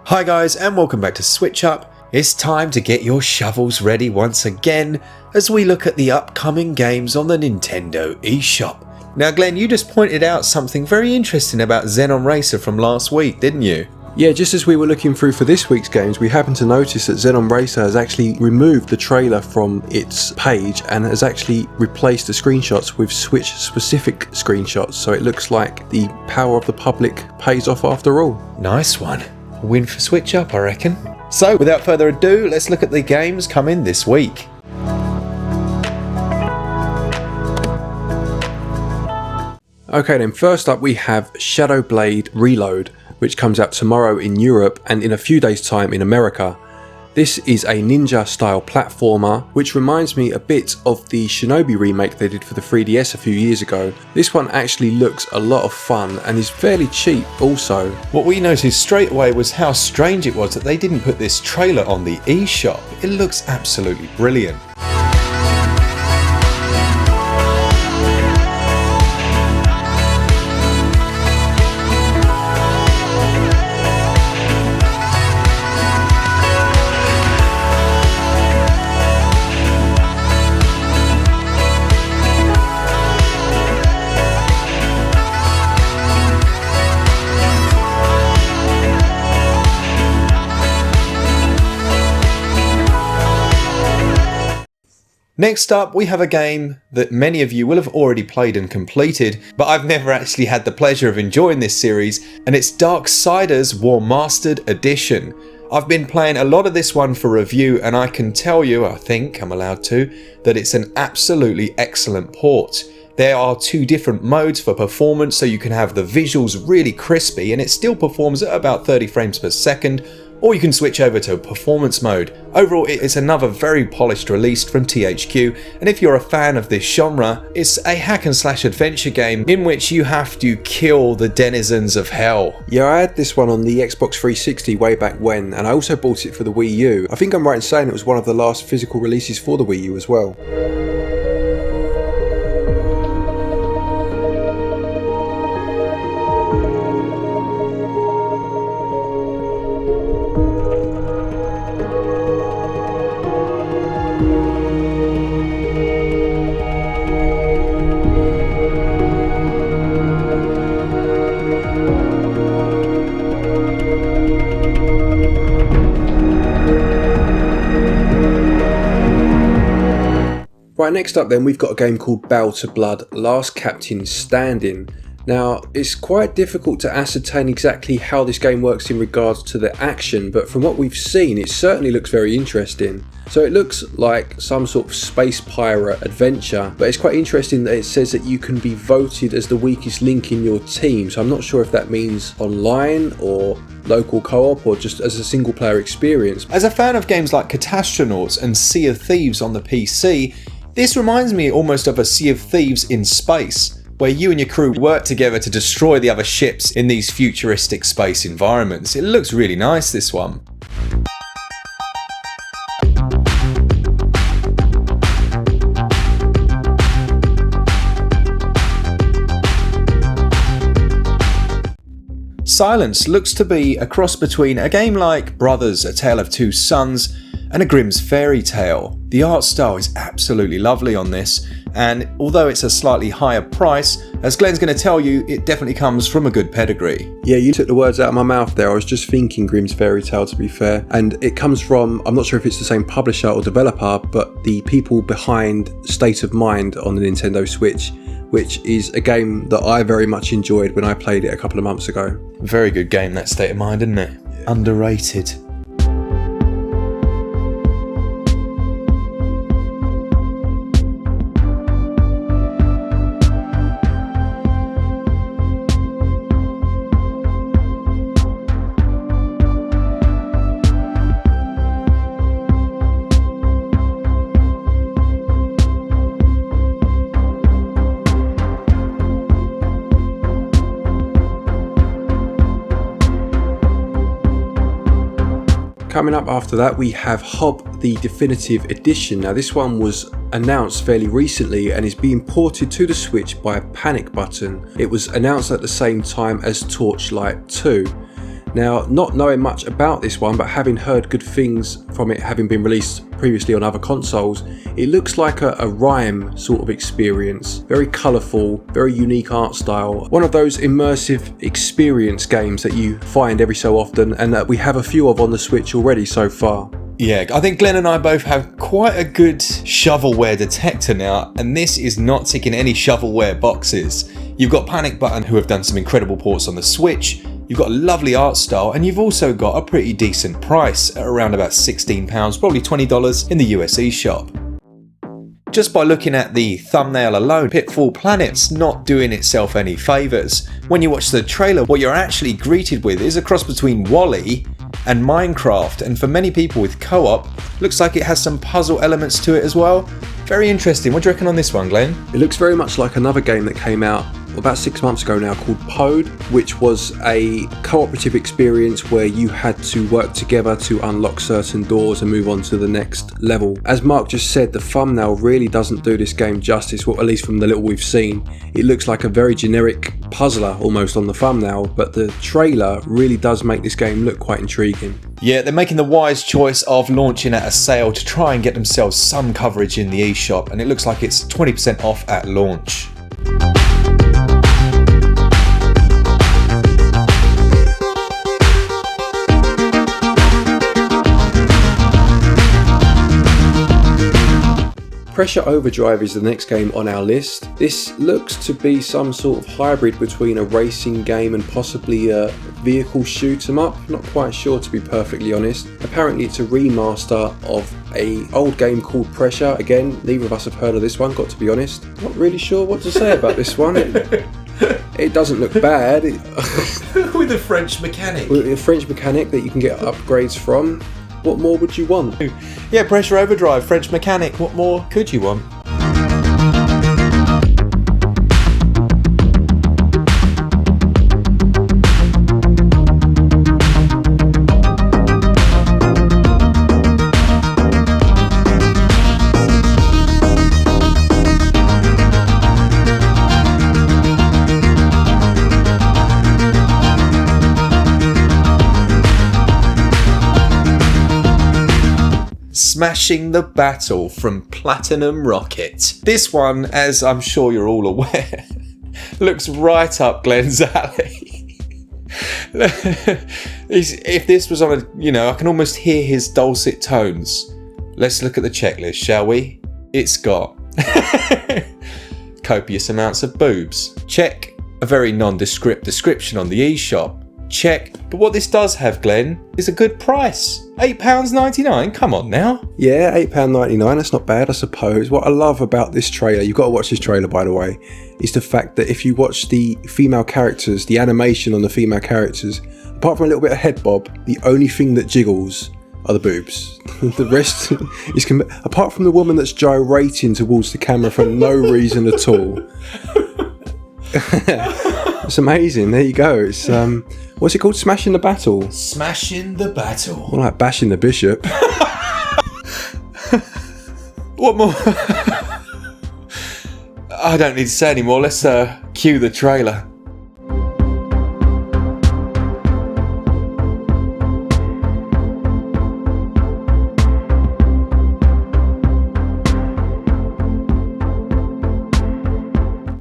Hi guys, and welcome back to SwitchUp. It's time to get your shovels ready once again as we look at the upcoming games on the Nintendo eShop. Now Glenn, you just pointed out something very interesting about Xenon Racer from last week, didn't you? Yeah, just as we were looking through for this week's games, we happened to notice that Xenon Racer has actually removed the trailer from its page and has actually replaced the screenshots with Switch-specific screenshots, so it looks like the power of the public pays off after all. Nice one. Win for SwitchUp, I reckon. So, without further ado, let's look at the games coming this week. Okay then, first up we have Shadow Blade Reload, which comes out tomorrow in Europe and in a few days' time in America. This is a ninja style platformer, which reminds me a bit of the Shinobi remake they did for the 3DS a few years ago. This one actually looks a lot of fun and is fairly cheap also. What we noticed straight away was how strange it was that they didn't put this trailer on the eShop. It looks absolutely brilliant. Next up, we have a game that many of you will have already played and completed, but I've never actually had the pleasure of enjoying this series, and it's Darksiders Warmastered Edition. I've been playing a lot of this one for review, and I can tell you, I think I'm allowed to, that it's an absolutely excellent port. There are two different modes for performance, so you can have the visuals really crispy and it still performs at about 30 frames per second, or you can switch over to performance mode. Overall, it's another very polished release from THQ, and if you're a fan of this genre, it's a hack and slash adventure game in which you have to kill the denizens of hell. Yeah, I had this one on the Xbox 360 way back when, and I also bought it for the Wii U. I think I'm right in saying it was one of the last physical releases for the Wii U as well. Right, next up then we've got a game called Bout of Blood, Last Captain Standing. Now, it's quite difficult to ascertain exactly how this game works in regards to the action, but from what we've seen it certainly looks very interesting. So it looks like some sort of space pirate adventure, but it's quite interesting that it says that you can be voted as the weakest link in your team, so I'm not sure if that means online or local co-op or just as a single player experience. As a fan of games like Catastronauts and Sea of Thieves on the PC, this reminds me almost of a Sea of Thieves in space, where you and your crew work together to destroy the other ships in these futuristic space environments. It looks really nice, this one. Silence looks to be a cross between a game like Brothers: A Tale of Two Sons and a Grimm's Fairy Tale. The art style is absolutely lovely on this, and although it's a slightly higher price, as Glenn's going to tell you, it definitely comes from a good pedigree. Yeah, you took the words out of my mouth there. I was just thinking Grimm's Fairy Tale, to be fair, and it comes from, I'm not sure if it's the same publisher or developer, but the people behind State of Mind on the Nintendo Switch, which is a game that I very much enjoyed when I played it a couple of months ago. Very good game, that State of Mind, isn't it? Yeah. Underrated. Coming up after that we have Hob the Definitive Edition. Now this one was announced fairly recently and is being ported to the Switch by Panic Button. It was announced at the same time as Torchlight 2. Now, not knowing much about this one, but having heard good things from it having been released previously on other consoles, it looks like a rhyme sort of experience. Very colourful, very unique art style. One of those immersive experience games that you find every so often, and that we have a few of on the Switch already so far. Yeah, I think Glenn and I both have quite a good shovelware detector now, and this is not ticking any shovelware boxes. You've got Panic Button, who have done some incredible ports on the Switch, you've got a lovely art style, and you've also got a pretty decent price at around about £16, probably $20 in the US eShop. Just by looking at the thumbnail alone, Pitfall Planet's not doing itself any favours. When you watch the trailer, what you're actually greeted with is a cross between Wall-E and Minecraft, and for many people with co-op, looks like it has some puzzle elements to it as well. Very interesting. What do you reckon on this one, Glenn? It looks very much like another game that came out about 6 months ago now called Pode, which was a cooperative experience where you had to work together to unlock certain doors and move on to the next level. As Mark just said, the thumbnail really doesn't do this game justice, well, at least from the little we've seen. It looks like a very generic puzzler almost on the thumbnail, but the trailer really does make this game look quite intriguing. Yeah, they're making the wise choice of launching at a sale to try and get themselves some coverage in the eShop, and it looks like it's 20% off at launch. Pressure Overdrive is the next game on our list. This looks to be some sort of hybrid between a racing game and possibly a vehicle shoot 'em up. Not quite sure, to be perfectly honest. Apparently it's a remaster of an old game called Pressure. Again, neither of us have heard of this one, got to be honest. Not really sure what to say about this one. It doesn't look bad. With a French mechanic. With a French mechanic that you can get upgrades from. What more would you want? Yeah, Pressure Overdrive, French mechanic, what more could you want? Smashing the Battle from Platinum Rocket. This one, as I'm sure you're all aware, looks right up Glenn's alley. If this was on I can almost hear his dulcet tones. Let's look at the checklist, shall we? It's got copious amounts of boobs. Check. A very nondescript description on the eShop. Check. But what this does have, Glenn, is a good price. £8.99? Come on now. Yeah, £8.99, that's not bad, I suppose. What I love about this trailer, you've got to watch this trailer by the way, is the fact that if you watch the female characters, the animation on the female characters, apart from a little bit of head bob, the only thing that jiggles are the boobs. The rest is, apart from the woman that's gyrating towards the camera for no reason at all. It's amazing. There you go. It's what's it called? Smashing the Battle. Smashing the Battle. More like bashing the bishop. What more? I don't need to say anymore. Let's cue the trailer.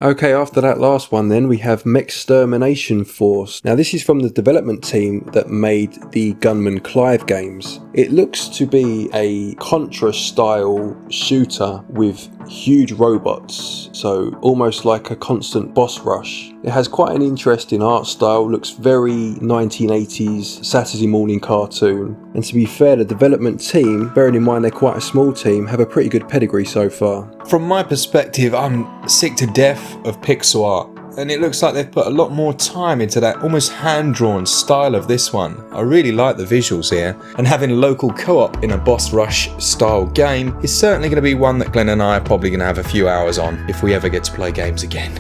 Okay, after that last one then, we have Mechstermination Force. Now this is from the development team that made the Gunman Clive games. It looks to be a Contra-style shooter with huge robots, so almost like a constant boss rush. It has quite an interesting art style, looks very 1980s Saturday morning cartoon. And to be fair, the development team, bearing in mind they're quite a small team, have a pretty good pedigree so far. From my perspective, I'm sick to death of pixel art, and it looks like they've put a lot more time into that almost hand-drawn style of this one. I really like the visuals here, and having local co-op in a boss rush style game is certainly going to be one that Glenn and I are probably going to have a few hours on if we ever get to play games again.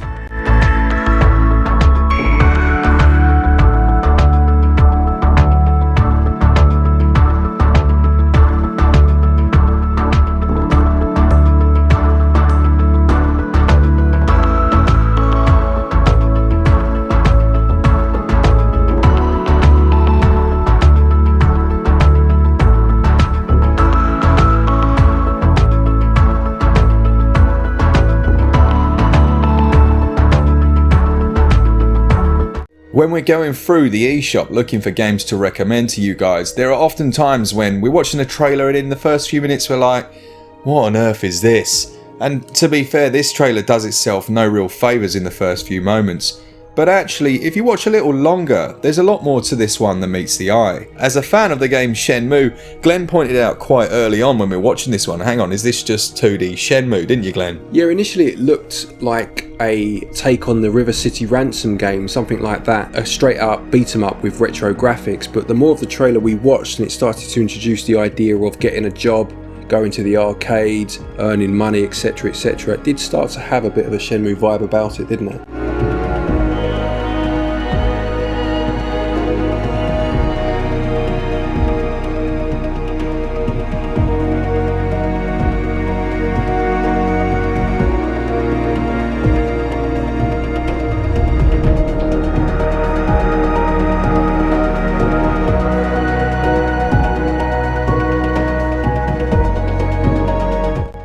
When we're going through the eShop looking for games to recommend to you guys, there are often times when we're watching a trailer and in the first few minutes we're like, what on earth is this? And to be fair, this trailer does itself no real favours in the first few moments. But actually, if you watch a little longer, there's a lot more to this one than meets the eye. As a fan of the game Shenmue, Glenn pointed out quite early on when we were watching this one, hang on, is this just 2D Shenmue, didn't you, Glenn? Yeah, initially it looked like a take on the River City Ransom game, something like that, a straight up beat 'em up with retro graphics, but the more of the trailer we watched and it started to introduce the idea of getting a job, going to the arcade, earning money, etc, etc, it did start to have a bit of a Shenmue vibe about it, didn't it?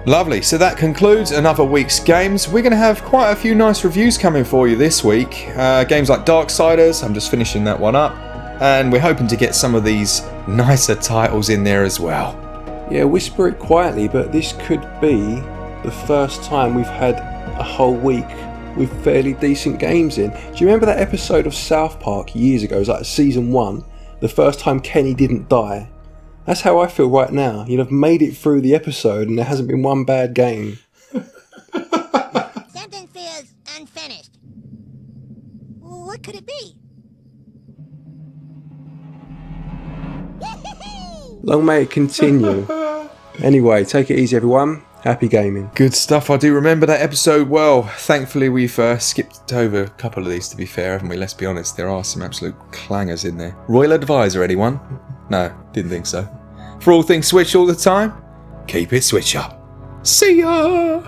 Lovely, so that concludes another week's games. We're going to have quite a few nice reviews coming for you this week. Games like Darksiders, I'm just finishing that one up, and we're hoping to get some of these nicer titles in there as well. Yeah, whisper it quietly, but this could be the first time we've had a whole week with fairly decent games in. Do you remember that episode of South Park years ago? It was like season 1, the first time Kenny didn't die. That's how I feel right now. I've made it through the episode and there hasn't been one bad game. Something feels unfinished. What could it be? Long may it continue. Anyway, take it easy everyone. Happy gaming. Good stuff, I do remember that episode well. Thankfully we've skipped over a couple of these, to be fair, haven't we? Let's be honest, there are some absolute clangers in there. Royal advisor, anyone? No, didn't think so. For all things Switch all the time, keep it Switch up. See ya!